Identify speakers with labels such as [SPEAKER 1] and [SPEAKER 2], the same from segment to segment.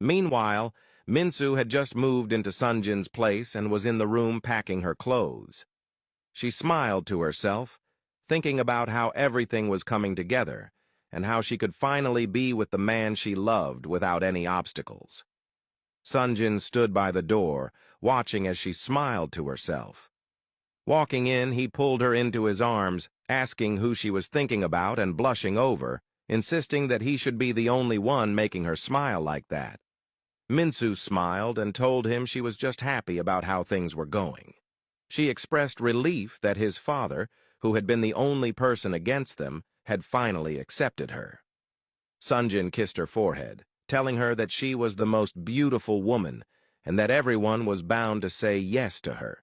[SPEAKER 1] Meanwhile, Minsu had just moved into Sunjin's place and was in the room packing her clothes. She smiled to herself, thinking about how everything was coming together, and how she could finally be with the man she loved without any obstacles. Sunjin stood by the door, watching as she smiled to herself. Walking in, he pulled her into his arms, asking who she was thinking about and blushing over, insisting that he should be the only one making her smile like that. Minsu smiled and told him she was just happy about how things were going. She expressed relief that his father, who had been the only person against them, had finally accepted her. Sunjin kissed her forehead, telling her that she was the most beautiful woman and that everyone was bound to say yes to her.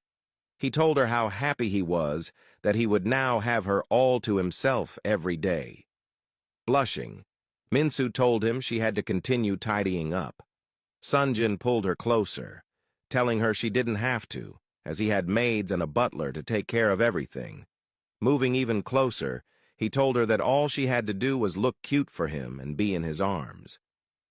[SPEAKER 1] He told her how happy he was that he would now have her all to himself every day. Blushing, Minsu told him she had to continue tidying up. Sunjin pulled her closer, telling her she didn't have to, as he had maids and a butler to take care of everything. Moving even closer, he told her that all she had to do was look cute for him and be in his arms.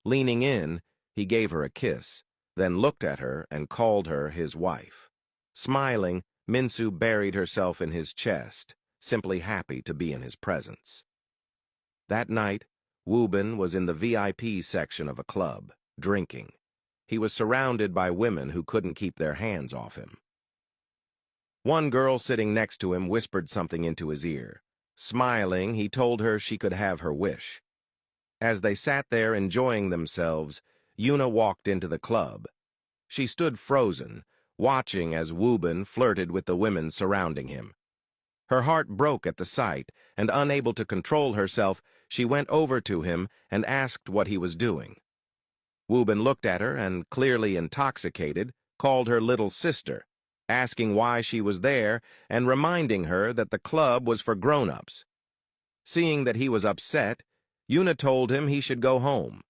[SPEAKER 1] Leaning in, he gave her a kiss, then looked at her and called her his wife. Smiling, Minsu buried herself in his chest, simply happy to be in his presence. That night, Woobin was in the VIP section of a club, drinking. He was surrounded by women who couldn't keep their hands off him. One girl sitting next to him whispered something into his ear. Smiling, he told her she could have her wish. As they sat there enjoying themselves, Yuna walked into the club. She stood frozen, watching as Woobin flirted with the women surrounding him. Her heart broke at the sight, and unable to control herself, she went over to him and asked what he was doing. Woobin looked at her and, clearly intoxicated, called her little sister, asking why she was there and reminding her that the club was for grown-ups. Seeing that he was upset, Yuna told him he should go home.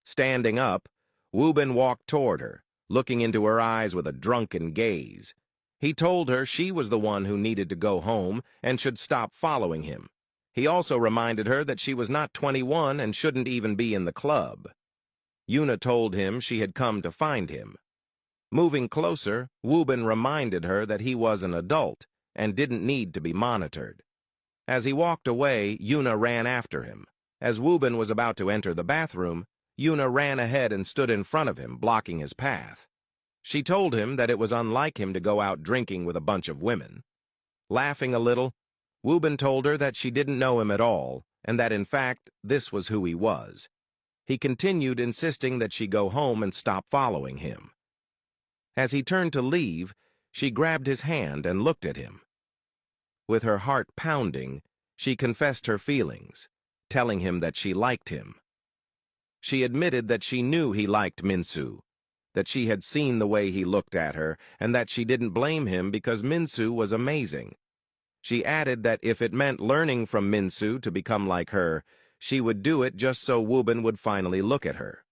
[SPEAKER 1] Standing up, Woobin walked toward her, looking into her eyes with a drunken gaze. He told her she was the one who needed to go home and should stop following him. He also reminded her that she was not 21 and shouldn't even be in the club. Yuna told him she had come to find him. Moving closer, Woobin reminded her that he was an adult and didn't need to be monitored. As he walked away, Yuna ran after him. As Woobin was about to enter the bathroom, Yuna ran ahead and stood in front of him, blocking his path. She told him that it was unlike him to go out drinking with a bunch of women. Laughing a little, Woobin told her that she didn't know him at all, and that in fact, this was who he was. He continued insisting that she go home and stop following him. As he turned to leave, she grabbed his hand and looked at him. With her heart pounding, she confessed her feelings, telling him that she liked him. She admitted that she knew he liked Minsu, that she had seen the way he looked at her, and that she didn't blame him because Minsu was amazing. She added that if it meant learning from Minsu to become like her, she would do it just so Woobin would finally look at her.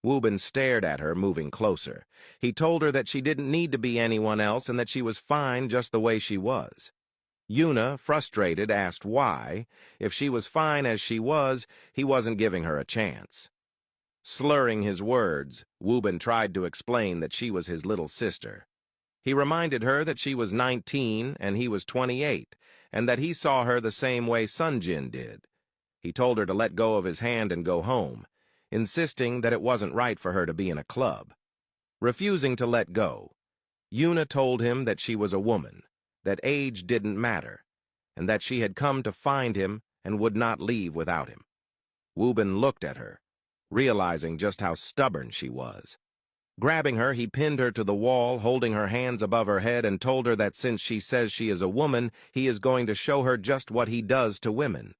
[SPEAKER 1] Woobin stared at her, moving closer. He told her that she didn't need to be anyone else and that she was fine just the way she was. Yuna, frustrated, asked why. If she was fine as she was, he wasn't giving her a chance. Slurring his words, Woobin tried to explain that she was his little sister. He reminded her that she was 19 and he was 28, and that he saw her the same way Sunjin did. He told her to let go of his hand and go home, insisting that it wasn't right for her to be in a club. Refusing to let go, Yuna told him that she was a woman, that age didn't matter, and that she had come to find him and would not leave without him. Woobin looked at her, realizing just how stubborn she was. Grabbing her, he pinned her to the wall, holding her hands above her head, and told her that since she says she is a woman, he is going to show her just what he does to women.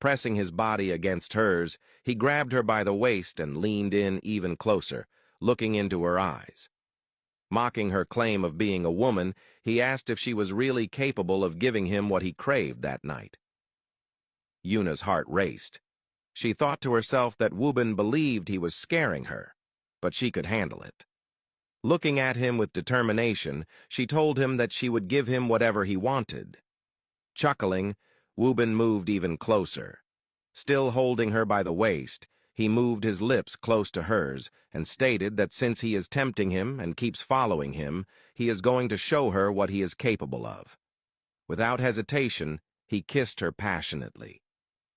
[SPEAKER 1] Pressing his body against hers, he grabbed her by the waist and leaned in even closer, looking into her eyes. Mocking her claim of being a woman, he asked if she was really capable of giving him what he craved that night. Yuna's heart raced. She thought to herself that Woobin believed he was scaring her, but she could handle it. Looking at him with determination, she told him that she would give him whatever he wanted. Chuckling, Woobin moved even closer. Still holding her by the waist, he moved his lips close to hers and stated that since he is tempting him and keeps following him, he is going to show her what he is capable of. Without hesitation, he kissed her passionately.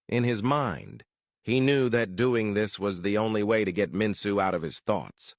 [SPEAKER 1] In his mind, he knew that doing this was the only way to get Minsu out of his thoughts.